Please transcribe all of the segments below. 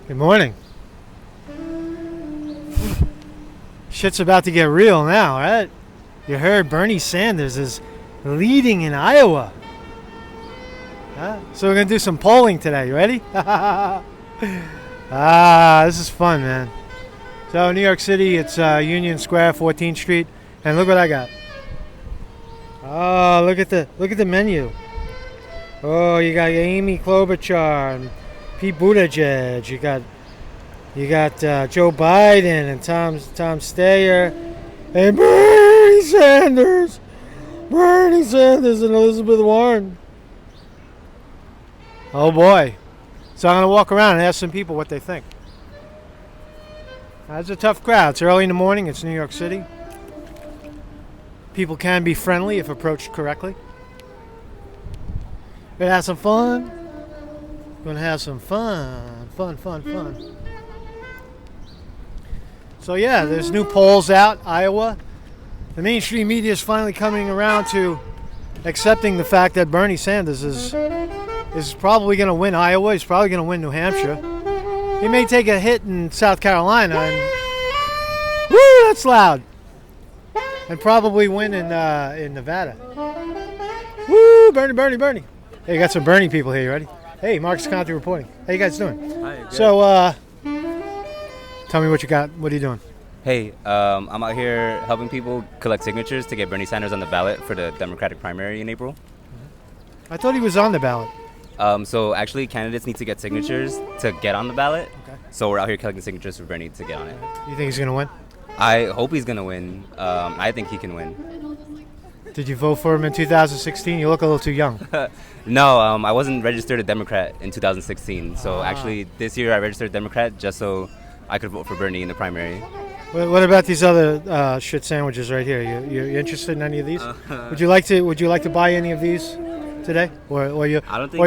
Good morning. Shit's about to get real now, right? You heard Bernie Sanders is leading in Iowa. So we're going to do some polling today. You ready? This is fun, man. So New York City, it's Union Square, 14th Street. And look what I got. Oh, look at the menu. Oh, you got Amy Klobuchar and Pete Buttigieg. You got Joe Biden and Tom Steyer and Bernie Sanders and Elizabeth Warren. Oh boy! So I'm gonna walk around and ask some people what they think. It's a tough crowd. It's early in the morning. It's New York City. People can be friendly if approached correctly. Gonna have some fun. Gonna have some fun. Fun. So yeah, there's new polls out, Iowa. The mainstream media is finally coming around to accepting the fact that Bernie Sanders is probably going to win Iowa. He's probably going to win New Hampshire. He may take a hit in South Carolina, and woo, that's loud. And probably win in Nevada. Woo, Bernie. Hey, you got some Bernie people here. You ready? Hey, Marcus Conte reporting. How you guys doing? Hi. Good. So, tell me what you got. What are you doing? Hey, I'm out here helping people collect signatures to get Bernie Sanders on the ballot for the Democratic primary in April. I thought he was on the ballot. So actually, candidates need to get signatures to get on the ballot. Okay. So we're out here collecting signatures for Bernie to get on it. You think he's going to win? I hope he's going to win. I think he can win. Did you vote for him in 2016? You look a little too young. No, I wasn't registered a Democrat in 2016. So actually, this year I registered a Democrat just so I could vote for Bernie in the primary. What about these other shit sandwiches right here? You interested in any of these? Would you like to buy any of these today, or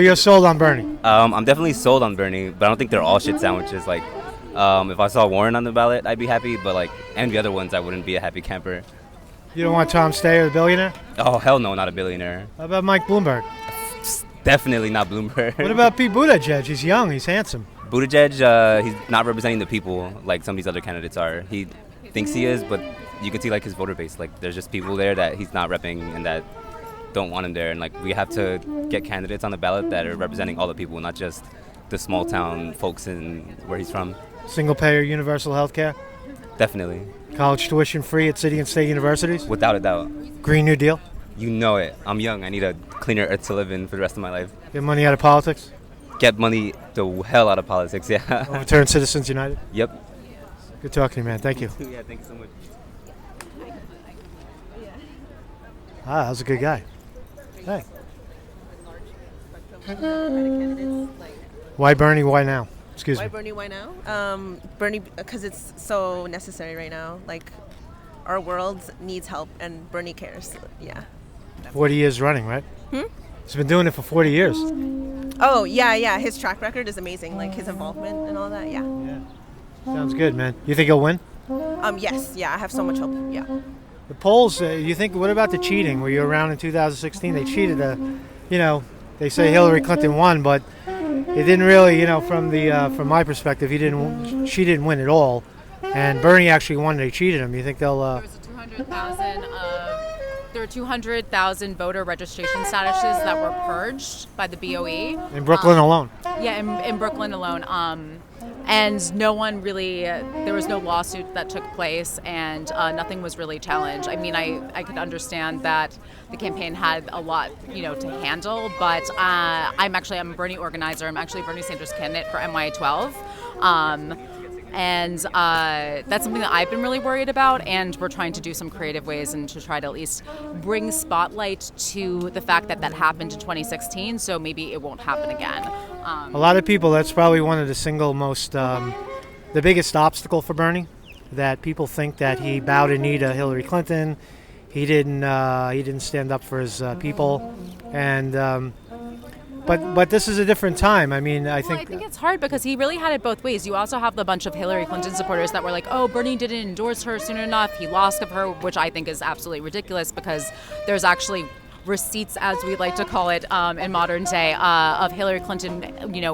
you're sold on Bernie? I'm definitely sold on Bernie, but I don't think they're all shit sandwiches. Like, if I saw Warren on the ballot, I'd be happy, but and the other ones, I wouldn't be a happy camper. You don't want Tom Steyer, the billionaire? Oh hell no, not a billionaire. How about Mike Bloomberg? Definitely not Bloomberg. What about Pete Buttigieg? He's young, he's handsome. Buttigieg, he's not representing the people like some of these other candidates are. He thinks he is, but you can see his voter base. There's just people there that he's not repping and that don't want him there. And we have to get candidates on the ballot that are representing all the people, not just the small town folks in where he's from. Single payer universal health care? Definitely. College tuition free at city and state universities? Without a doubt. Green New Deal? You know it. I'm young. I need a cleaner earth to live in for the rest of my life. Get money out of politics? Get money the hell out of politics, yeah. Overturn Citizens United? Yep. Good talking to you, man. Thank you. Yeah, thank you so much. That was a good guy. Hey. Why Bernie? Why now? Excuse me. Why Bernie? Why now? Bernie, because it's so necessary right now. Our world needs help, and Bernie cares. Yeah. 40 years running, right? He's been doing it for 40 years. Oh, yeah. His track record is amazing. His involvement and all that. Yeah. Sounds good, man. You think he'll win? Yes. Yeah. I have so much hope. Yeah. The polls. You think? What about the cheating? Were you around in 2016? They cheated. They say Hillary Clinton won, but it didn't really. From my perspective, she didn't win at all, and Bernie actually won. They cheated him. You think they'll? There was 200,000 voter registration statuses that were purged by the BOE. In Brooklyn alone. Yeah, in Brooklyn alone. And no one really, there was no lawsuit that took place, and nothing was really challenged. I mean, I could understand that the campaign had a lot, to handle, but I'm a Bernie organizer. I'm actually a Bernie Sanders candidate for NY12. And that's something that I've been really worried about, and we're trying to do some creative ways and to try to at least bring spotlight to the fact that happened in 2016, so maybe it won't happen again. A lot of people, that's probably one of the single most, the biggest obstacle for Bernie, that people think that he bowed a knee to Hillary Clinton, he didn't stand up for his people, and But this is a different time. I mean, I think it's hard because he really had it both ways. You also have the bunch of Hillary Clinton supporters that were like, oh, Bernie didn't endorse her soon enough. He lost of her, which I think is absolutely ridiculous because there's actually receipts, as we like to call it in modern day, of Hillary Clinton,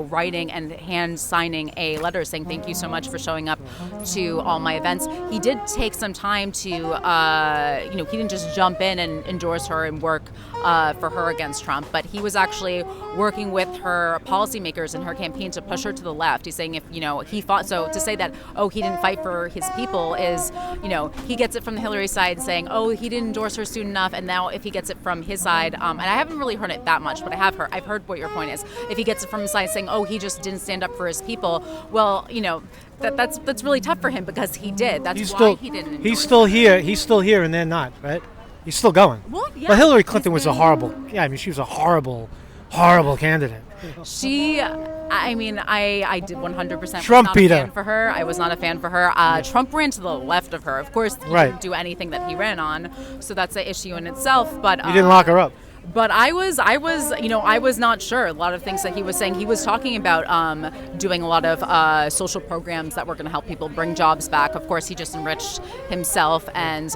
writing and hand signing a letter saying thank you so much for showing up to all my events. He did take some time to, he didn't just jump in and endorse her and work for her against Trump, but he was actually working with her policymakers in her campaign to push her to the left. He's saying if, he fought, so to say that, he didn't fight for his people is, he gets it from the Hillary side saying, he didn't endorse her soon enough, and now if he gets it from his side, and I haven't really heard it that much, but I've heard what your point is. If he gets it from his side saying, he just didn't stand up for his people, well, that's really tough for him because he did. That's why he didn't endorse He's still here. He's still here, and they're not, right? He's still going. Well, yeah. But Hillary Clinton was a horrible. Yeah, I mean, she was a horrible candidate. I did 100% Trump was not beat a her. fan for her. I was not a fan for her. Trump ran to the left of her. Of course, he Right. didn't do anything that he ran on, so that's an issue in itself. But You didn't lock her up. But I was not sure. A lot of things that he was saying. He was talking about doing a lot of social programs that were going to help people bring jobs back. Of course, he just enriched himself, and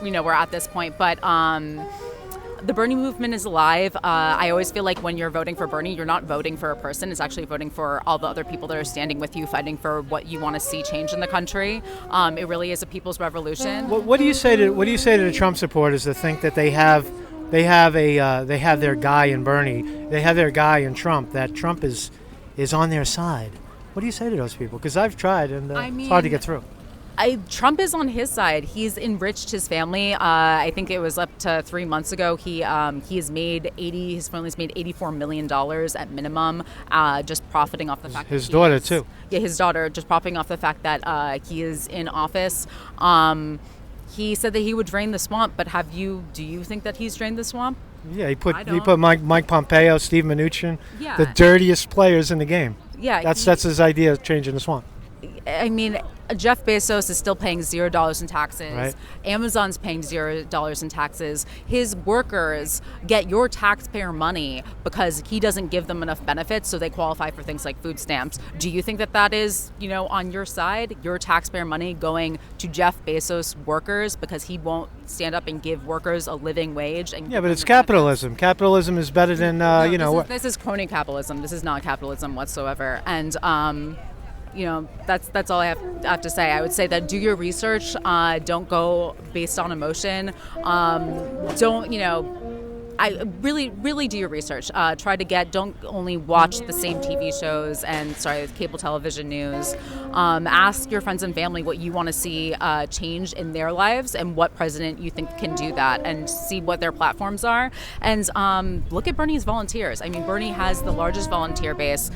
we're at this point. But the Bernie movement is alive. I always feel like when you're voting for Bernie, you're not voting for a person. It's actually voting for all the other people that are standing with you, fighting for what you want to see change in the country. It really is a people's revolution. What do you say to the Trump supporters that think that they have their guy in Bernie, they have their guy in Trump, that Trump is on their side? What do you say to those people? Because I've tried, and it's hard to get through. Trump is on his side. He's enriched his family. I think it was up to 3 months ago. His family's made $84 million at minimum, just profiting off the fact his daughter too. Yeah, his daughter, just profiting off the fact that he is in office. He said that he would drain the swamp, but do you think that he's drained the swamp? Yeah, he put Mike Pompeo, Steve Mnuchin, Yeah. the dirtiest players in the game. Yeah, That's his idea of changing the swamp. I mean, Jeff Bezos is still paying $0 in taxes. Right. Amazon's paying $0 in taxes. His workers get your taxpayer money because he doesn't give them enough benefits, so they qualify for things like food stamps. Do you think that is, on your side, your taxpayer money going to Jeff Bezos workers because he won't stand up and give workers a living wage? Yeah, but it's capitalism. Capitalism is better than, This is crony capitalism. This is not capitalism whatsoever. And, that's all I have to say. I would say that do your research. Don't go based on emotion. I really do your research. Don't only watch the same TV shows and cable television news. Ask your friends and family what you want to see change in their lives and what president you think can do that, and see what their platforms are. And look at Bernie's volunteers. I mean, Bernie has the largest volunteer base.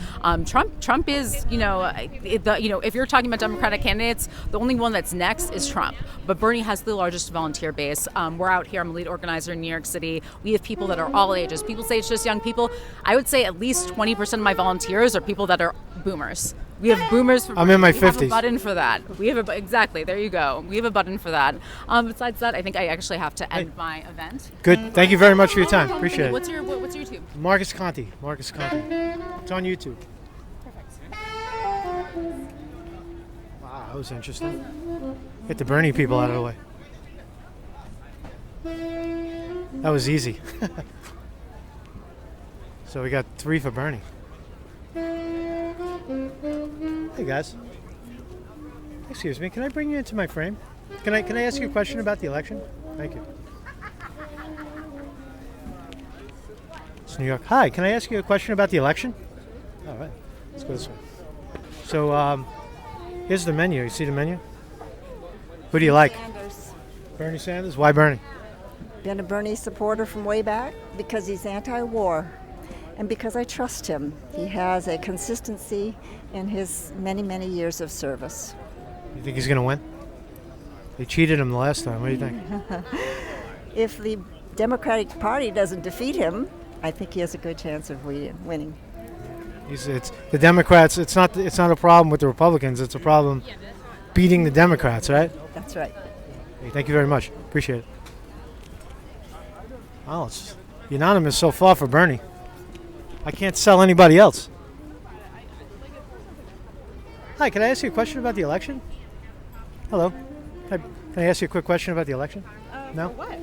Trump is, if you're talking about Democratic candidates, the only one that's next is Trump. But Bernie has the largest volunteer base. We're out here. I'm a lead organizer in New York City. We have people that are all ages. People say it's just young people. I would say at least 20% of my volunteers are people that are boomers. We have boomers. I'm in my 50s. We have a button for that. Exactly. There you go. We have a button for that. Besides that, I think I actually have to end my event. Good. Thank you very much for your time. Appreciate it. What's your YouTube? Marcus Conte. It's on YouTube. Perfect. Wow, that was interesting. Get the Bernie people out of the way. That was easy. So we got 3 for Bernie. Hey guys. Excuse me, can I bring you into my frame? Can I ask you a question about the election? Thank you. It's New York. Hi, can I ask you a question about the election? All right, let's go this way. So here's the menu. You see the menu? Who do you like? Sanders. Bernie Sanders? Why Bernie? Been a Bernie supporter from way back because he's anti-war and because I trust him. He has a consistency in his many, many years of service. You think he's going to win? They cheated him the last time. What do you think? If the Democratic Party doesn't defeat him, I think he has a good chance of winning. It's the Democrats. It's not a problem with the Republicans. It's a problem beating the Democrats, right? That's right. Hey, thank you very much. Appreciate it. Wow, it's unanimous so far for Bernie. I can't sell anybody else. Hi, can I ask you a question about the election? Hello. Can I ask you a quick question about the election? No? For what?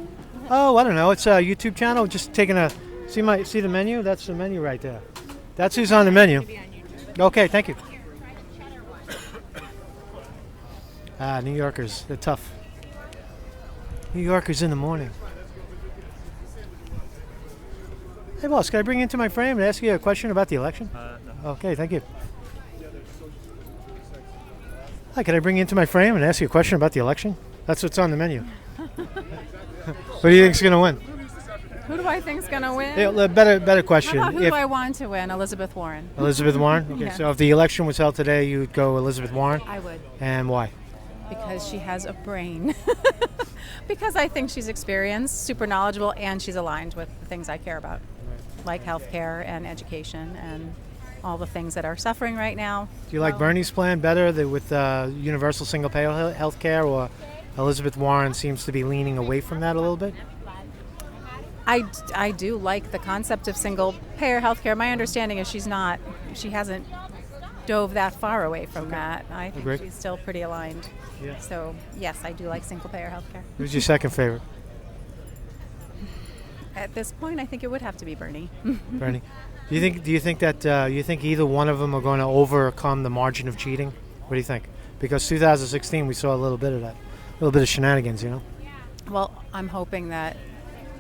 Oh, I don't know. It's a YouTube channel. Just taking a see the menu. That's the menu right there. That's who's on the menu. Okay, thank you. New Yorkers, they're tough. New Yorkers in the morning. Hey, boss, can I bring you into my frame and ask you a question about the election? No. Okay, thank you. Hi, can I bring you into my frame and ask you a question about the election? That's what's on the menu. What do you think's going to win? Who do I think's going to win? Yeah, better question. How about who do I want to win? Elizabeth Warren. Elizabeth Warren? Okay, Yeah. so if the election was held today, you'd go Elizabeth Warren? I would. And why? Because she has a brain. Because I think she's experienced, super knowledgeable, and she's aligned with the things I care about, like healthcare and education and all the things that are suffering right now. Do you like Bernie's plan better with universal single-payer health care, or Elizabeth Warren seems to be leaning away from that a little bit? I do like the concept of single-payer health care. My understanding is she hasn't dove that far away from that. I think she's still pretty aligned. Yeah. So, yes, I do like single-payer health care. Who's your second favorite? At this point, I think it would have to be Bernie. Bernie. Do you think that you think either one of them are going to overcome the margin of cheating? What do you think? Because 2016 we saw a little bit of that, a little bit of shenanigans, you know. Well, I'm hoping that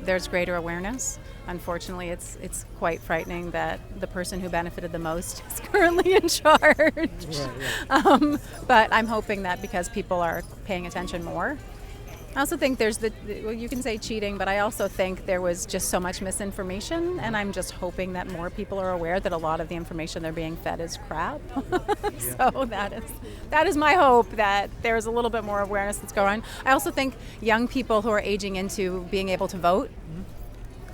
there's greater awareness. Unfortunately, it's quite frightening that the person who benefited the most is currently in charge. Right. But I'm hoping that because people are paying attention more. I also think there's you can say cheating, but I also think there was just so much misinformation, and I'm just hoping that more people are aware that a lot of the information they're being fed is crap. So that is my hope, that there's a little bit more awareness that's going on. I also think young people who are aging into being able to vote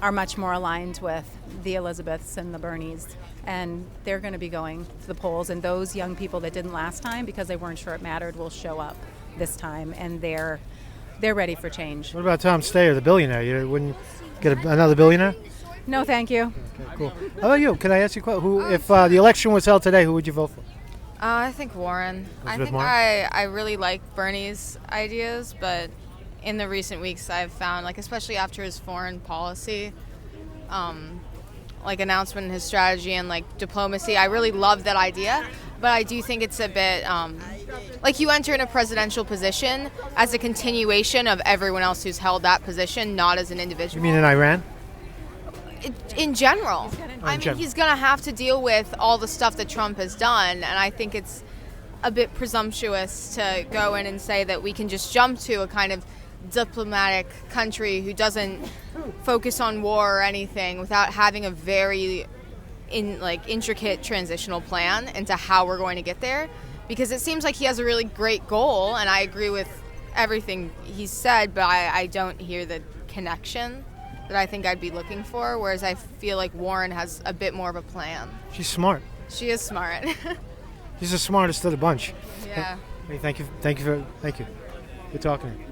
are much more aligned with the Elizabeths and the Bernies, and they're going to be going to the polls, and those young people that didn't last time because they weren't sure it mattered will show up this time, and they're ready for change. What about Tom Steyer, the billionaire? You wouldn't get another billionaire? No, thank you. Okay, cool. How about you? Can I ask you a question? If the election was held today, who would you vote for? I think Warren. Elizabeth Warren? I really like Bernie's ideas, but in the recent weeks I've found, like especially after his foreign policy, like announcement and his strategy and like diplomacy, I really love that idea. But I do think it's a bit like you enter in a presidential position as a continuation of everyone else who's held that position, not as an individual. You mean in Iran? In general. I mean, he's going to have to deal with all the stuff that Trump has done, and I think it's a bit presumptuous to go in and say that we can just jump to a kind of diplomatic country who doesn't focus on war or anything without having a very intricate transitional plan into how we're going to get there, because it seems like he has a really great goal, and I agree with everything he's said, but I don't hear the connection that I think I'd be looking for, whereas I feel like Warren has a bit more of a plan. She's smart. She is smart. She's the smartest of the bunch. Yeah. Hey, thank you. Good talking to you.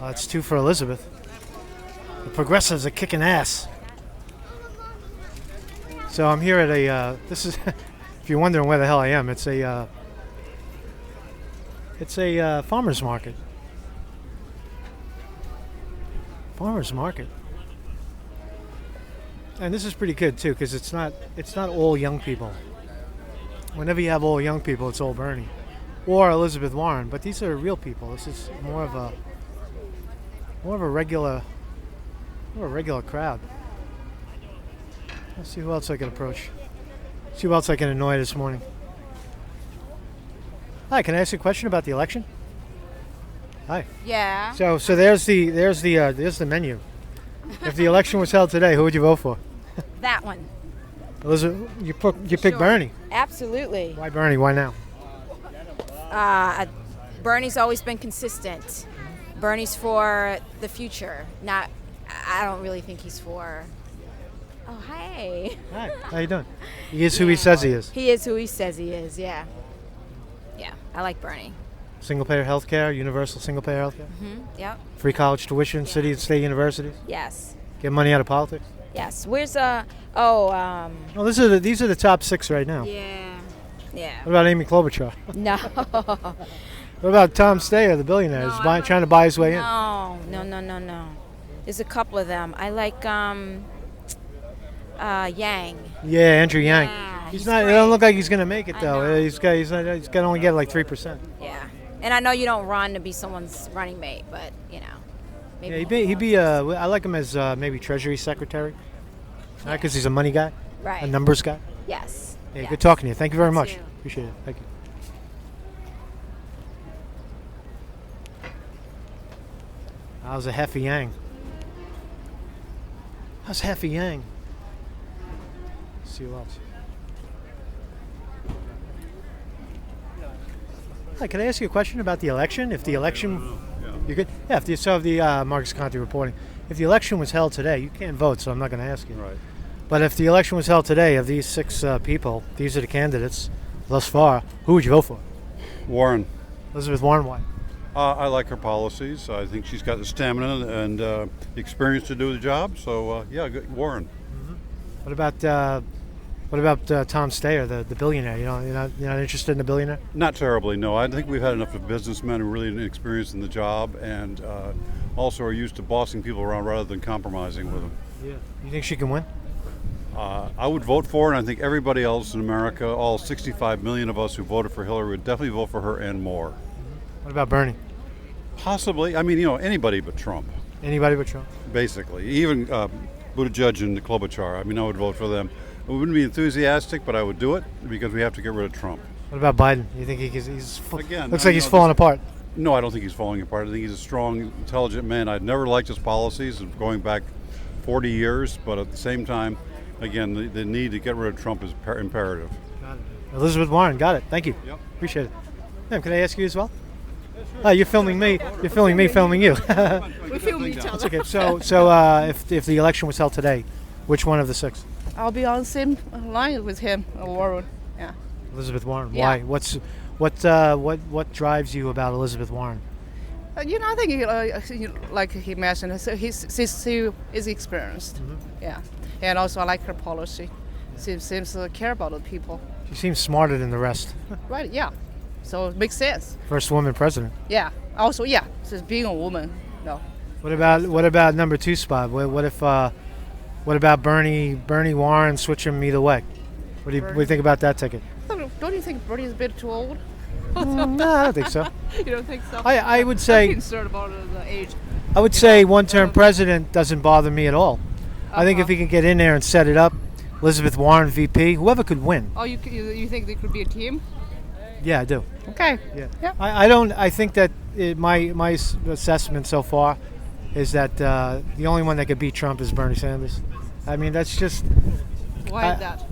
It's 2 for Elizabeth. The progressives are kicking ass. So I'm here at this is, if you're wondering where the hell I am, it's a farmer's market. Farmer's market. And this is pretty good too, because it's not all young people. Whenever you have all young people, it's all Bernie or Elizabeth Warren, but these are real people. This is more of a regular crowd. Let's see who else I can approach. See who else I can annoy this morning. Hi, can I ask you a question about the election? Hi. Yeah. So there's the menu. If the election was held today, who would you vote for? That one. Elizabeth, you pick Bernie. Absolutely. Why Bernie? Why now? Bernie's always been consistent. Bernie's for the future. I don't really think he's for. Oh, hey. Hi. How you doing? He is who he says he is. He is who he says he is. Yeah. Yeah. I like Bernie. Single-payer health care, universal single-payer health care. Yep. Free college tuition, city and state universities. Yes. Get money out of politics. Yes. Where's Well, these are the top 6 right now. Yeah. Yeah. What about Amy Klobuchar? No. What about Tom Steyer, the billionaire? He's trying to buy his way in. No. There's a couple of them. I like Yang. Yeah, Andrew Yang. Yeah, He's he's not. It great. don't look like he's going to make it I though. know. He's got to only get like 3%. Yeah. And I know you don't run to be someone's running mate, but you know. Maybe Yeah, he'd be. I like him as maybe Treasury Secretary, because he's a money guy, Right. a numbers guy. Yes. Yeah, yes. good talking to you. Thank you very You much. too. Appreciate it. Thank you. How's a Heffy Yang? How's Heffy Yang? Let's see who else. Hi, can I ask you a question about the election? If the election, you could, yeah. If the Marcus Conte reporting, if the election was held today, you can't vote, so I'm not going to ask you. Right. But if the election was held today, of these 6 people, these are the candidates thus far. Who would you vote for? Warren. Elizabeth Warren. Why? I like her policies. I think she's got the stamina and the experience to do the job. So yeah, good. Warren. What about Tom Steyer, the billionaire? You're not interested in the billionaire? Not terribly, no. I think we've had enough of businessmen who really experienced in the job and also are used to bossing people around rather than compromising with them. Yeah. You think she can win? I would vote for her, and I think everybody else in America, all 65 million of us who voted for Hillary, would definitely vote for her and more. What about Bernie? Possibly. I mean, anybody but Trump, Anybody but Trump? basically. Even Buttigieg and Klobuchar. I mean, I would vote for them. I wouldn't be enthusiastic, but I would do it because we have to get rid of Trump. What about Biden? You think he's Again, looks like he's falling apart? No, I don't think he's falling apart. I think he's a strong, intelligent man. I'd never liked his policies going back 40 years, but at the same time, again, the need to get rid of Trump is imperative. Got it. Elizabeth Warren, got it. Thank you. Yep. Appreciate it. Ma'am, can I ask you as well? You're filming me. You're filming me. Filming you. We film each That's other. okay. So if the election was held today, which one of the 6? I'll be on the same line with him, Warren. Yeah. Elizabeth Warren. Yeah. Why? What drives you about Elizabeth Warren? I think like he mentioned, so he is experienced. Yeah. And also I like her policy. Seems to care about the people. She seems smarter than the rest. Right, yeah. So it makes sense. First woman president. Yeah. Also, yeah, just being a woman. No. What about number 2 spot? What about Bernie Warren? Switch him either way. What do you think about that ticket? Don't you think Bernie is a bit too old? No, I don't think so. You don't think so? I would say I'm concerned about the age. I would say one-term president doesn't bother me at all. I think if he can get in there and set it up, Elizabeth Warren VP, whoever could win. Oh, you think they could be a team? Yeah, I do. Okay. Yeah. I don't. I think that my assessment so far is that the only one that could beat Trump is Bernie Sanders. I mean, that's just Why is that?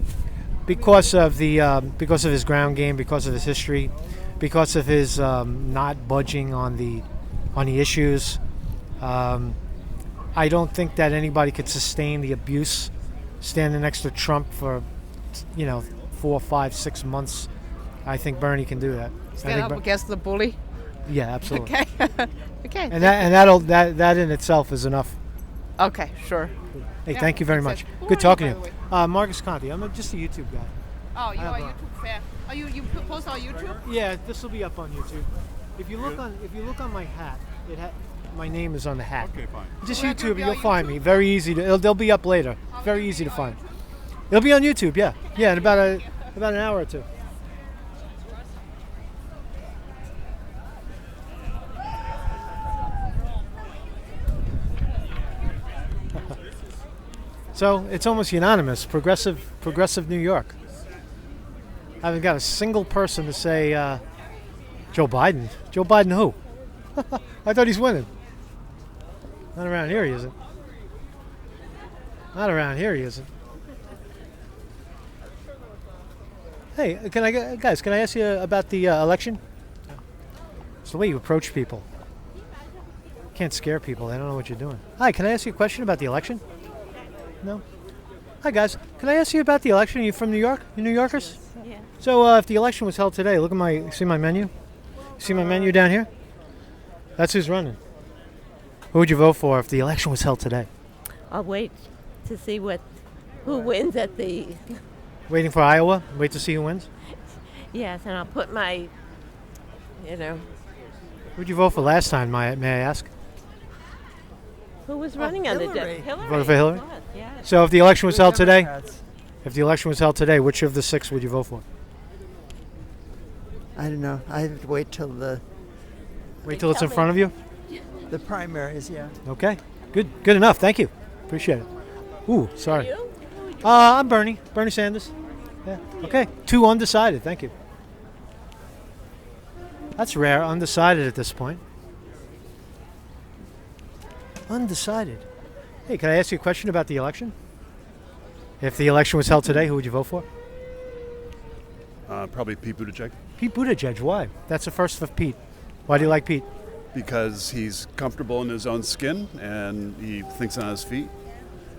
because of his ground game, because of his history, because of his not budging on the issues. I don't think that anybody could sustain the abuse standing next to Trump for 4, 5, 6 months. I think Bernie can do that. Stand up against the bully? Yeah, absolutely. Okay. Okay. And that in itself is enough. Okay, sure. Hey, Yeah, thank you very makes much. sense. Who Good are talking you, to by you. the way? Marcus Conte. I'm just a YouTube guy. Oh, you I are a have YouTube fan. Oh, you post on YouTube? Yeah, this will be up on YouTube. If you look on my hat, my name is on the hat. Okay, fine. Just So will YouTube, it be you'll on find YouTube? me. Very easy to. They'll be up later. Very easy to find. It'll be on YouTube. Yeah, in about an hour or 2. So it's almost unanimous. Progressive New York. I haven't got a single person to say Joe Biden. Joe Biden who? I thought he's winning. Not around here he isn't. Not around here he isn't. Hey, can I ask you about the election? It's the way you approach people. You can't scare people. They don't know what you're doing. Hi, can I ask you a question about the election? No? Hi, guys. Can I ask you about the election? Are you from New York? You New Yorkers? Yeah. So if the election was held today, look at see my menu? See my menu down here? That's who's running. Who would you vote for if the election was held today? I'll wait to see who wins at the. Waiting for Iowa? Wait to see who wins? Yes, and I'll put my, Who'd you vote for last time, may I ask? Who was running on the Hillary. Hillary. Voted for Hillary? God, yes. So if the election was held today, Democrats. which of the 6 would you vote for? I don't know. I have to wait till Wait till it's in front of you? the primaries. Yeah. Okay. Good enough. Thank you. Appreciate it. Ooh, sorry. I'm Bernie Sanders. Yeah. Okay. 2 undecided. Thank you. That's rare. Undecided at this point. Undecided. Hey, can I ask you a question about the election? If the election was held today, who would you vote for? Probably Pete Buttigieg, Pete Buttigieg. Why? That's the first of Pete. Why do you like Pete? because he's comfortable in his own skin and he thinks on his feet,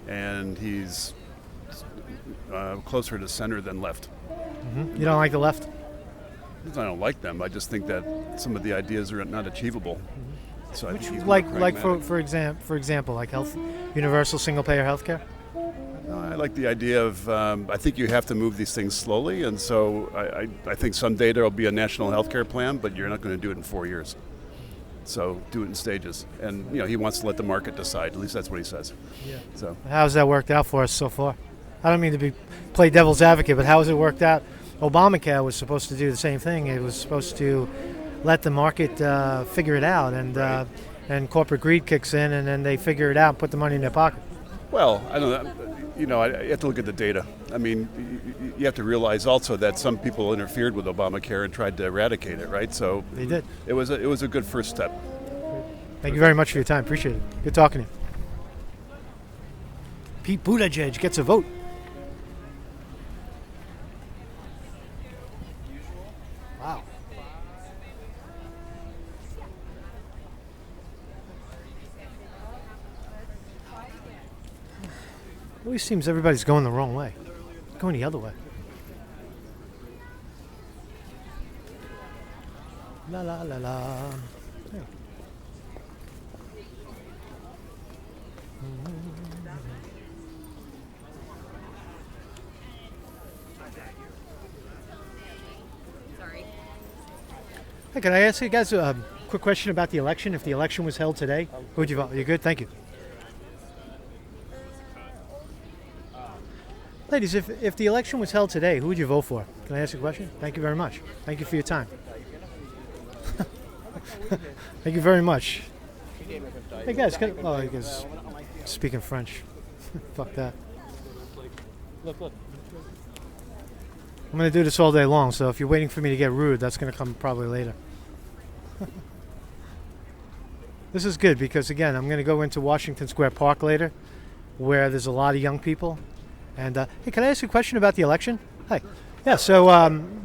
and he's closer to center than left. Mm-hmm. You don't like the left? I don't like them. I just think that some of the ideas are not achievable. So I think he's more Like pragmatic. for example, like universal single payer health care? I like the idea of, I think you have to move these things slowly, and so I think someday there will be a national health care plan, but you're not going to do it in 4 years. So do it in stages. And, he wants to let the market decide. At least that's what he says. Yeah. So How's that worked out for us so far? I don't mean to play devil's advocate, but how has it worked out? Obamacare was supposed to do the same thing. It was supposed to let the market figure it out, and corporate greed kicks in, and then they figure it out and put the money in their pocket. Well, I don't know. I have to look at the data. I mean, you have to realize also that some people interfered with Obamacare and tried to eradicate it, right? So They did. It was a good first step. Thank you very much for your time. Appreciate it. Good talking to you. Pete Buttigieg gets a vote. Wow. Always seems everybody's going the wrong way. Going the other way. La la la la. Hey. Hey, can I ask you guys a quick question about the election? If the election was held today, who would you vote? You good? Thank you. Ladies, if the election was held today, who would you vote for? Can I ask you a question? Thank you very much. Thank you for your time. Thank you very much. Hey guys, I guess speaking French. Fuck that. Look. I'm going to do this all day long, so if you're waiting for me to get rude, that's going to come probably later. This is good because, again, I'm going to go into Washington Square Park later, where there's a lot of young people. And, hey, can I ask you a question about the election? Hi. Yeah, so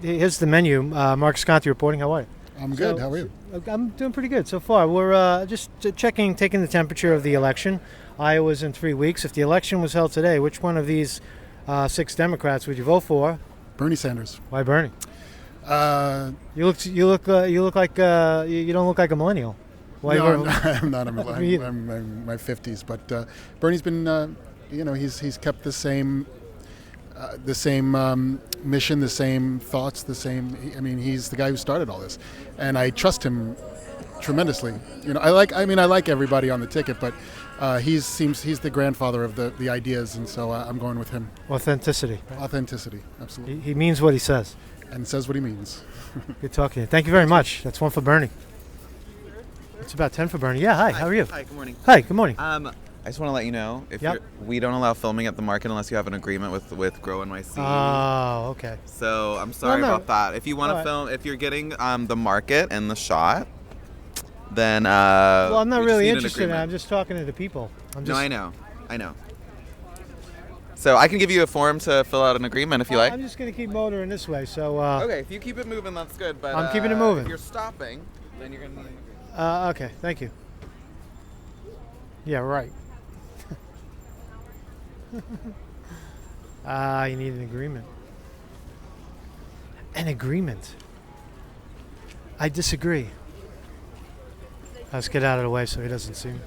here's the menu. Marcus Conte reporting. How are you? I'm good. How are you? I'm doing pretty good so far. We're just taking the temperature of the election. Iowa's in 3 weeks. If the election was held today, which one of these 6 Democrats would you vote for? Bernie Sanders. Why Bernie? You look like you don't look like a millennial. Why? No, I'm not. I'm in my 50s. But Bernie's been, he's kept the same mission, the same thoughts, the same. I mean, he's the guy who started all this, and I trust him tremendously. I like everybody on the ticket, but he's the grandfather of the ideas, and so I'm going with him. Authenticity, absolutely. He means what he says, and says what he means. Good talking to you. Thank you very much. That's 1 for Bernie. It's about 10 for Bernie. Yeah. Hi. How are you? Hi. Good morning. Hi. Good morning. I just want to let you know we don't allow filming at the market unless you have an agreement with Grow NYC. Oh, okay. So I'm sorry about that. If you want to film, if you're getting the market and the shot, then well, I'm not really interested in it. I'm just talking to the people. No, I know. So I can give you a form to fill out an agreement if you like. I'm just going to keep motoring this way. So okay, if you keep it moving, that's good. But I'm keeping it moving. If you're stopping, then you're going to need an agreement. Okay, thank you. Yeah, right. You need an agreement. An agreement. I disagree. Let's get out of the way so he doesn't see me.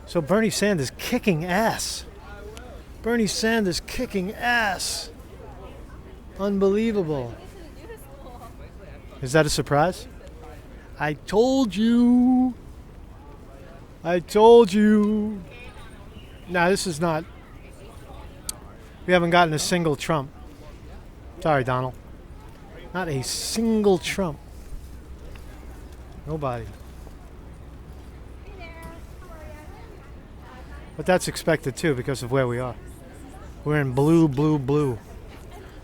So Bernie Sanders kicking ass. Bernie Sanders kicking ass. Unbelievable. Is that a surprise? I told you. I told you. No, this is not. We haven't gotten a single Trump. Sorry, Donald. Not a single Trump. Nobody. But that's expected too because of where we are. We're in blue, blue, blue.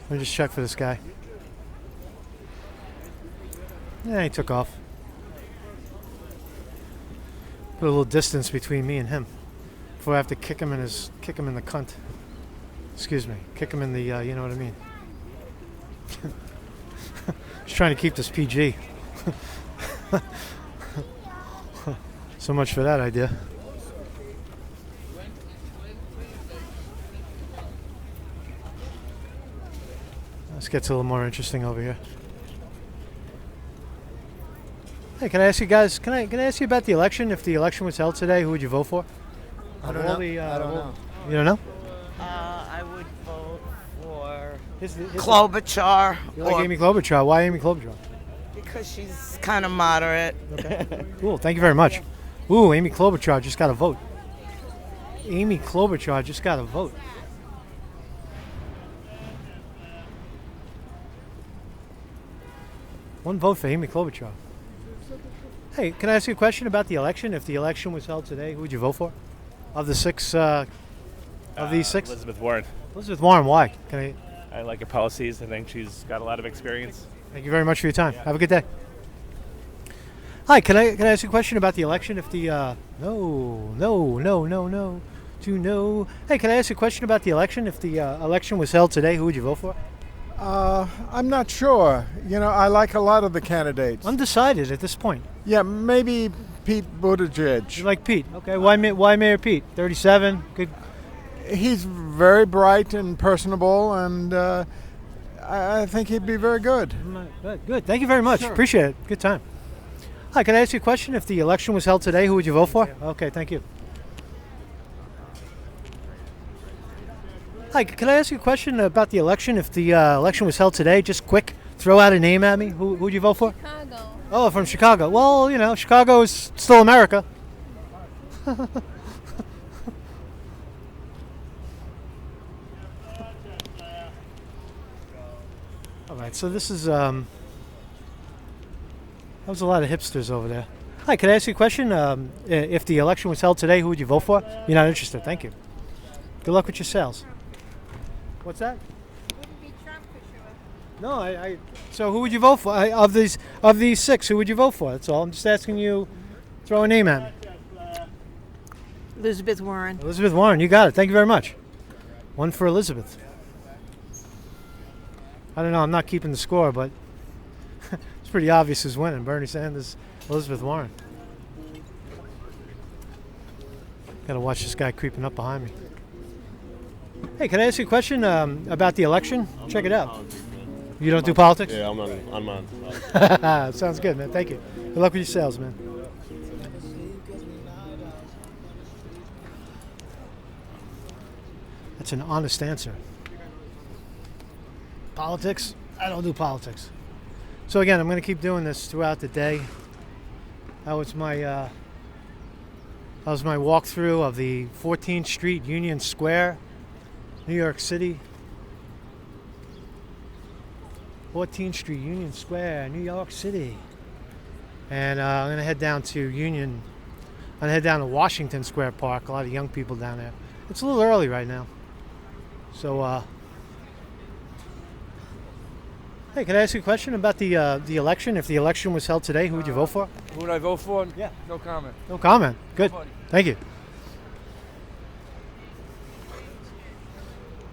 Let me just check for this guy. Yeah, he took off. Put a little distance between me and him before I have to kick him in the cunt. Excuse me, kick him in the, you know what I mean. Just trying to keep this PG. So much for that idea. This gets a little more interesting over here. Hey, can I ask you guys? Can I ask you about the election? If the election was held today, who would you vote for? I don't know. I don't know. You don't know? I would vote for His Klobuchar. You like Amy Klobuchar? Why Amy Klobuchar? Because she's kind of moderate. Okay. Cool. Thank you very much. Ooh, Amy Klobuchar just got a vote. Amy Klobuchar just got a vote. One vote for Amy Klobuchar. Hey, can I ask you a question about the election? If the election was held today, who would you vote for? Of the six, of these six? Elizabeth Warren. Elizabeth Warren, why? I like her policies. I think she's got a lot of experience. Thank you very much for your time. Have a good day. Hi, can I ask you a question about the election? If the Hey, can I ask you a question about the election? If the election was held today, who would you vote for? I'm not sure. You know, I like a lot of the candidates. Undecided at this point. Yeah, maybe Pete Buttigieg. You like Pete? Okay. Why Mayor Pete? 37. Good. He's very bright and personable, and I think he'd be very good. Good. Thank you very much. Sure. Appreciate it. Good time. Hi, can I ask you a question? If the election was held today, who would you vote for? Okay, thank you. Hi, can I ask you a question about the election? If the election was held today, just quick, throw out a name at me. Who would you vote for? Chicago. Oh, from Chicago. Well, you know, Chicago is still America. All right, so this is that was a lot of hipsters over there. Hi, can I ask you a question? If the election was held today, who would you vote for? You're not interested. Thank you. Good luck with your sales. What's that? No, I. So who would you vote for? Of these six, who would you vote for? That's all. I'm just asking you. Throw a name at me. Elizabeth Warren. Elizabeth Warren, you got it. Thank you very much. One for Elizabeth. I don't know. I'm not keeping the score, but it's pretty obvious who's winning. Bernie Sanders, Elizabeth Warren. Got to watch this guy creeping up behind me. Hey, can I ask you a question about the election? Check it out. You don't do politics? Yeah, I'm on. Sounds good, man. Thank you. Good luck with your sales, man. That's an honest answer. Politics? I don't do politics. So again, I'm going to keep doing this throughout the day. That was my walkthrough of the 14th Street Union Square, New York City. 14th Street Union Square, New York City. And I'm going to head down to Union. I'm going to head down to Washington Square Park. A lot of young people down there. It's a little early right now. So, hey, can I ask you a question about the election? If the election was held today, who would you vote for? Who would I vote for? Yeah. No comment. No comment. Good. Thank you.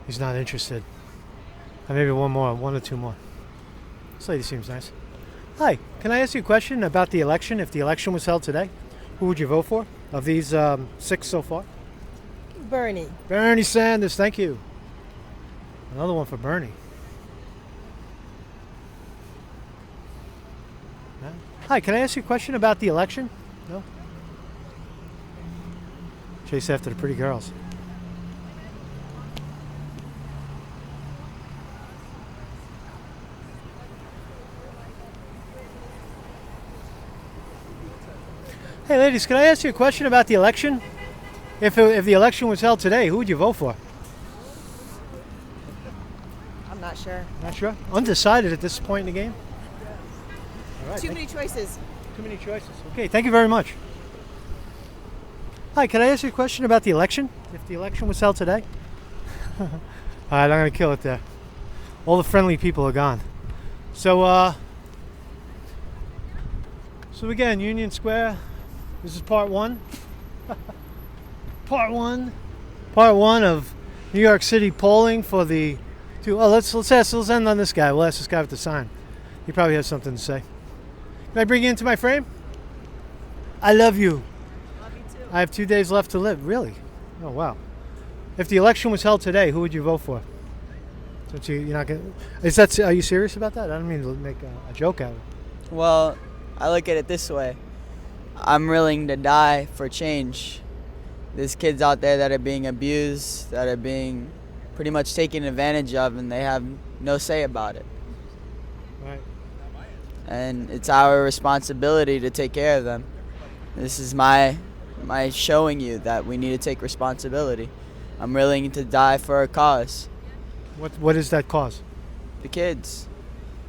He's not interested. Maybe one or two more. This lady seems nice. Hi, can I ask you a question about the election? If the election was held today, who would you vote for? Of these six so far? Bernie. Bernie Sanders, thank you. Another one for Bernie. Hi, can I ask you a question about the election? No? Chase after the pretty girls. Hey, ladies, can I ask you a question about the election? If the election was held today, who would you vote for? I'm not sure. Not sure? Undecided at this point in the game? All right, Too many choices. Too many choices. Okay, thank you very much. Hi, can I ask you a question about the election? If the election was held today? All right, I'm going to kill it there. All the friendly people are gone. So again, Union Square. This is part one. Part one of New York City polling for the two. Oh, let's end on this guy. We'll ask this guy with the sign. He probably has something to say. Can I bring you into my frame? I love you. Love you too. I have 2 days left to live. Really? Oh wow. If the election was held today, who would you vote for? Since you're not gonna. Are you serious about that? I don't mean to make a joke out of it. Well, I look at it this way. I'm willing to die for change. There's kids out there that are being abused, that are being pretty much taken advantage of, and they have no say about it. Right. And it's our responsibility to take care of them. This is my showing you that we need to take responsibility. I'm willing to die for a cause. What is that cause? The kids.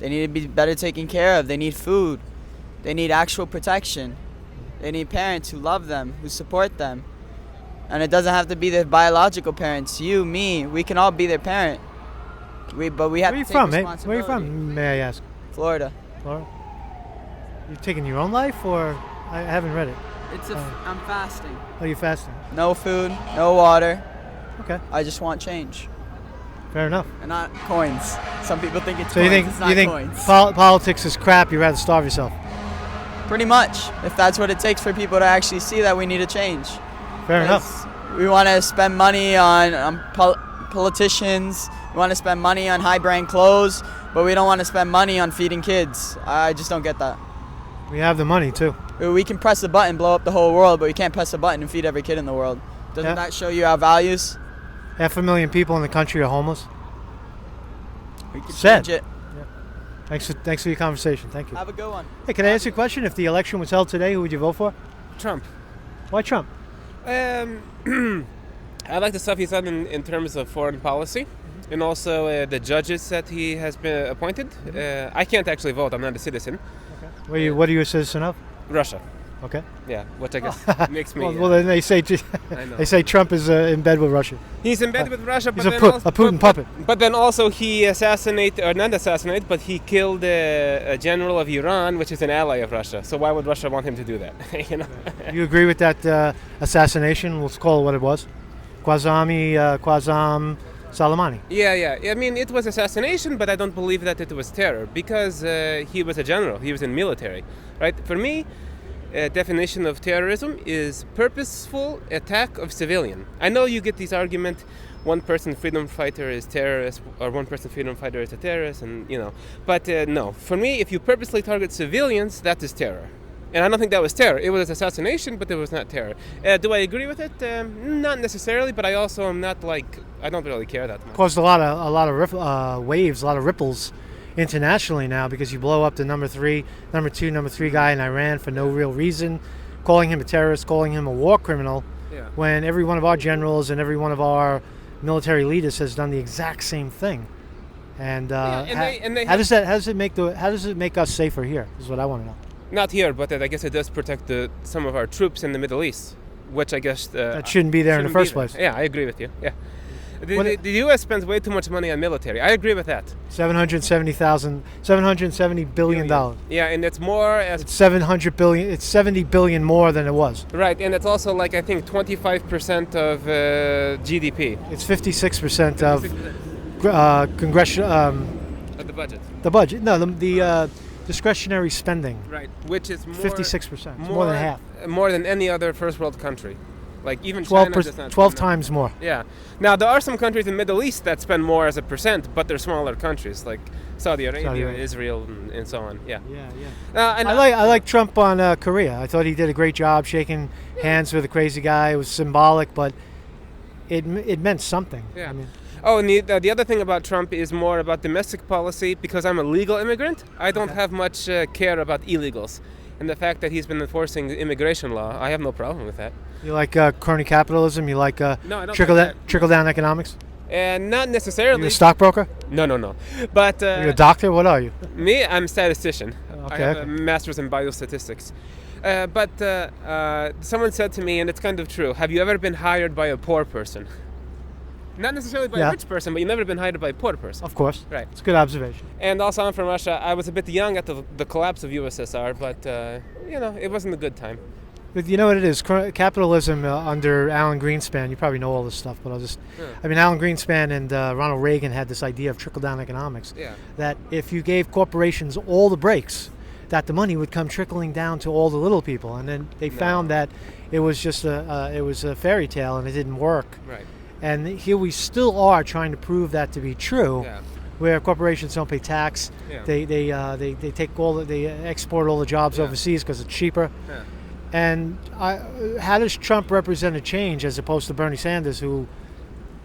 They need to be better taken care of. They need food. They need actual protection. They need parents who love them, who support them. And it doesn't have to be their biological parents. You, me, we can all be their parent. But we have to take responsibility. Where are you from, may I ask? Florida. Florida? You taking your own life, or I haven't read it? I'm fasting. Oh, you're fasting? No food, no water. Okay. I just want change. Fair enough. And not coins. Some people think it's So coins. It's not you think coins. Politics is crap? You'd rather starve yourself? Pretty much. If that's what it takes for people to actually see that we need a change. Fair enough. We want to spend money on politicians. We want to spend money on high-brand clothes, but we don't want to spend money on feeding kids. I just don't get that. We have the money too. We can press a button, blow up the whole world, but we can't press a button and feed every kid in the world. Doesn't that show you our values? 500,000 people in the country are homeless. We can Sad. change it. Yeah. Thanks for your conversation. Thank you. Have a good one. Hey, can I ask you a question? If the election was held today, who would you vote for? Trump. Why Trump? I like the stuff he's done in terms of foreign policy, and also the judges that he has been appointed. I can't actually vote. I'm not a citizen. Okay. What are you a citizen of? Russia. Okay. Yeah, which I guess makes me. Well, then they say Trump is in bed with Russia. He's in bed with Russia, but he's then a Putin puppet. But then also he but he killed a general of Iran, which is an ally of Russia. So why would Russia want him to do that? You know. You agree with that assassination? Let's call it what it was. Qasem Soleimani. Yeah. I mean, it was assassination, but I don't believe that it was terror because he was a general. He was in military, right? For me, definition of terrorism is purposeful attack of civilian. I know you get these arguments, one person freedom fighter is terrorist, or one person freedom fighter is a terrorist, and you know. But no, for me, if you purposely target civilians, that is terror. And I don't think that was terror. It was assassination, but it was not terror. Do I agree with it? Not necessarily, but I also am not I don't really care that much. Caused a lot of waves, a lot of ripples internationally now because you blow up the number 2, 3 guy in Iran for no real reason, calling him a terrorist, calling him a war criminal, when every one of our generals and every one of our military leaders has done the exact same thing. And, how does it make us safer here? Is what I want to know. Not here, but I guess it does protect some of our troops in the Middle East, which I guess that shouldn't be there in the first place. Yeah, I agree with you. Yeah. The U.S. spends way too much money on military. I agree with that. $770 billion. Yeah, and it's more as... It's 700 billion. It's 70 billion more than it was. Right, and it's also I think 25% of GDP. It's 56% of congressional... of the budget. The budget. No, the discretionary spending. Right, which is 56%. More than half. More than any other first world country. Even 12 China does not 12 times more. Yeah. Now there are some countries in the Middle East that spend more as a percent, but they're smaller countries like Saudi Arabia, Israel, and so on. Yeah. And I like Trump on Korea. I thought he did a great job shaking hands with a crazy guy. It was symbolic, but it meant something. Yeah. And the other thing about Trump is more about domestic policy. Because I'm a legal immigrant, I don't have much care about illegals. And the fact that he's been enforcing immigration law, I have no problem with that. You like crony capitalism? You like No, I don't trickle down economics? And not necessarily. You a stockbroker? No. But Are you a doctor? What are you? Me, I'm a statistician. Okay, I have okay. a master's in biostatistics. But someone said to me, and it's kind of true, have you ever been hired by a poor person? Not necessarily by a rich person, but you've never been hired by a poor person. Of course. Right. It's a good observation. And also, I'm from Russia. I was a bit young at the collapse of USSR, but, it wasn't a good time. But you know what it is? Capitalism under Alan Greenspan, you probably know all this stuff, but I'll just... Yeah. I mean, Alan Greenspan and Ronald Reagan had this idea of trickle-down economics. Yeah. That if you gave corporations all the breaks, that the money would come trickling down to all the little people. And then they found that it was just a fairy tale and it didn't work. Right. And here we still are trying to prove that to be true. Yeah. Where corporations don't pay tax, Yeah. they take they export all the jobs overseas because it's cheaper. Yeah. And how does Trump represent a change as opposed to Bernie Sanders, who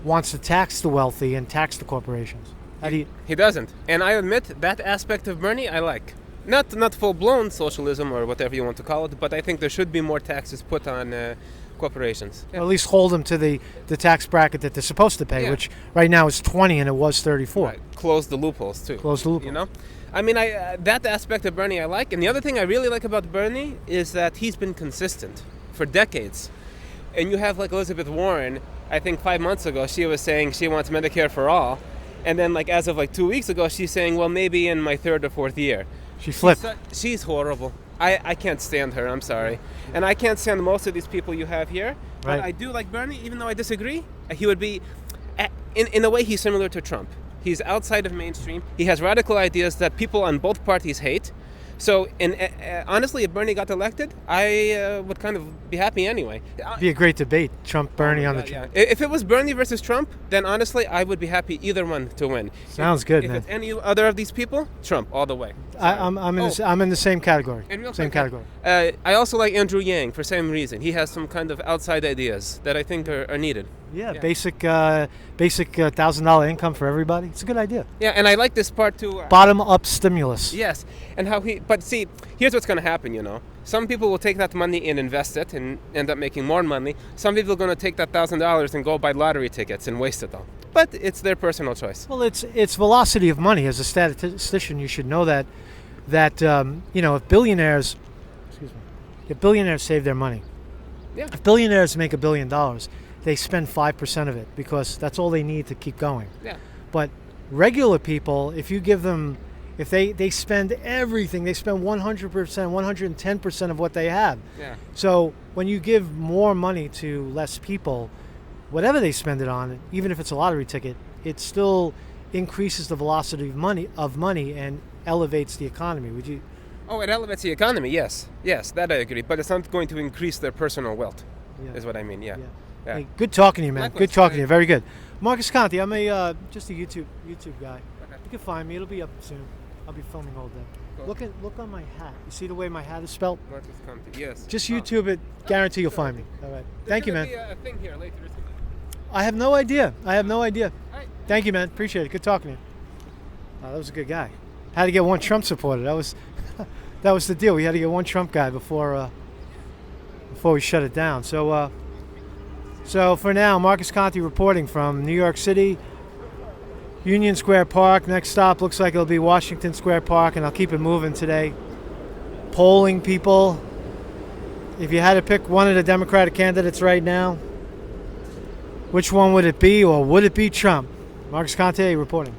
wants to tax the wealthy and tax the corporations? He doesn't, and I admit that aspect of Bernie I like. Not full-blown socialism or whatever you want to call it, but I think there should be more taxes put on corporations. Or at least hold them to the tax bracket that they're supposed to pay, which right now is 20 and it was 34. Right. Close the loopholes too. Close the loopholes. You know, I mean, that aspect of Bernie I like, and the other thing I really like about Bernie is that he's been consistent for decades. And you have like Elizabeth Warren. I think 5 months ago she was saying she wants Medicare for all, and then like as of like 2 weeks ago she's saying, well, maybe in my 3rd or 4th year. She flipped. She's horrible. I can't stand her. I'm sorry, and I can't stand most of these people you have here. Right. But I do like Bernie, even though I disagree. He would be, in a way, he's similar to Trump. He's outside of mainstream. He has radical ideas that people on both parties hate. So, honestly, if Bernie got elected, I would kind of be happy anyway. It'd be a great debate, Trump-Bernie on the... Yeah. If it was Bernie versus Trump, then honestly, I would be happy either one to win. Sounds good, if man. If it's any other of these people, Trump all the way. I'm in the same category. Same category. I also like Andrew Yang for same reason. He has some kind of outside ideas that I think are needed. Yeah, basic $1,000 income for everybody. It's a good idea. Yeah, and I like this part too. Bottom-up stimulus. Yes, and but see, here's what's going to happen, Some people will take that money and invest it and end up making more money. Some people are going to take that $1,000 and go buy lottery tickets and waste it all. But it's their personal choice. Well, it's velocity of money. As a statistician, you should know that if billionaires save their money, if billionaires make $1 billion, they spend 5% of it because that's all they need to keep going. Yeah. But regular people, if you give them, if they spend everything, they spend 100%, 110% of what they have. Yeah. So when you give more money to less people, whatever they spend it on, even if it's a lottery ticket, it still increases the velocity of money and elevates the economy. Would you? Oh, it elevates the economy. Yes, that I agree. But it's not going to increase their personal wealth. Is what I mean. Yeah. Hey, good talking to you, man. Likewise. Good talking to you. Very good. Marcus Conte, I'm just a YouTube guy. Okay. You can find me. It'll be up soon. I'll be filming all day. Cool. Look on my hat. You see the way my hat is spelled? Marcus Conte. Yes. Just YouTube it. Guarantee you'll find me. All right. Thank you, man. There's going to be a thing here later, isn't there? I have no idea. All right. Thank you, man. Appreciate it. Good talking to you. That was a good guy. Had to get one Trump supporter. That was the deal. We had to get one Trump guy before we shut it down. So for now, Marcus Conte reporting from New York City, Union Square Park. Next stop looks like it'll be Washington Square Park, and I'll keep it moving today. Polling people. If you had to pick one of the Democratic candidates right now, which one would it be, or would it be Trump? Marcus Conte reporting.